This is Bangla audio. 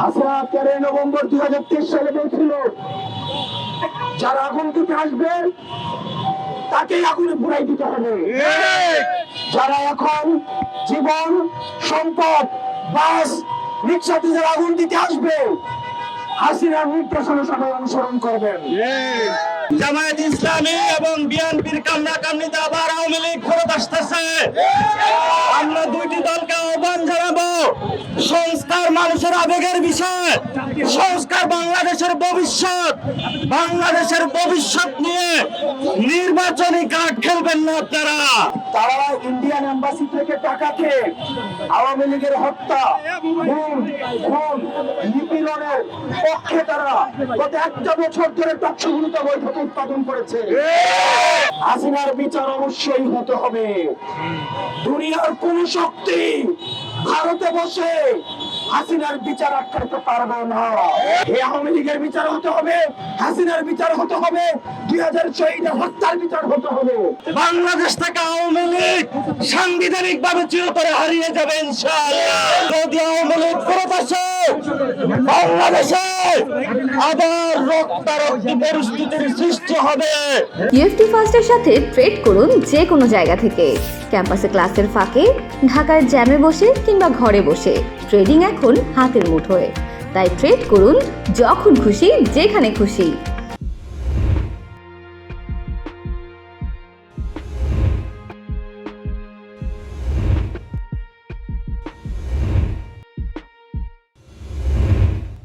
হাসিনা 13 নভেম্বর 2023 সালে বলছিল, যারা আগুন দিতে আসবে তাকে আগুনে পুরাই দিতে হবে। যারা এখন জীবন, সম্পদ, বাস, রিক্সাতে যারা আগুন দিতে আসবে, হাসিনার নির্দেশনা সবাই অনুসরণ করবেন। জামায়াত ইসলামী এবং বিএনপির কামড়াকামড়িতে আবার আওয়ামী লীগ ফেরত আসতেছে। আমরা দুইটি দলকে আহ্বান জানাবো, সংস্কার মানুষের আবেগের বিষয়, সংস্কার বাংলাদেশের ভবিষ্যৎ। বাংলাদেশের ভবিষ্যৎ নিয়ে নির্বাচনী কার্ড খেলবেন না আপনারা। তারা ইন্ডিয়ান এম্বাসি থেকে টাকা খেয়ে আওয়ামী লীগের হত্যা, খুন, নিপীড়নের পক্ষে তারা গত একটা বছর ধরে টকশোগুলোতে বৈঠক উৎপাদন করেছে। হাসিনার বিচার অবশ্যই হতে হবে। দুনিয়ার কোন শক্তি ভারতে বসে হাসিনার বিচার আটকাতে পারবে না। এই আওয়ামী লীগের বিচার হতে হবে, হাসিনার বিচার হতে হবে, 2000 শহীদের হত্যার বিচার হতে হবে। বাংলাদেশ থেকে আওয়ামী লীগ সাংবিধানিক ভাবে চিরতরে হারিয়ে যাবে ইনশাআল্লাহ। যদি আওয়ামী লীগ ফেরত আসে, বাংলাদেশে আবার রক্তারক্তি পরিস্থিতির সৃষ্টি হবে। ইউএফটি ফার্স্টের সাথে ট্রেড করুন যে কোনো জায়গা থেকে। ক্যাম্পাসে ক্লাসের ফাঁকে, ঢাকার জ্যামে বসে কিংবা ঘরে বসে, ট্রেডিং এখন হাতের মুঠোয়। তাই ট্রেড করুন যখন খুশি, যেখানে খুশি।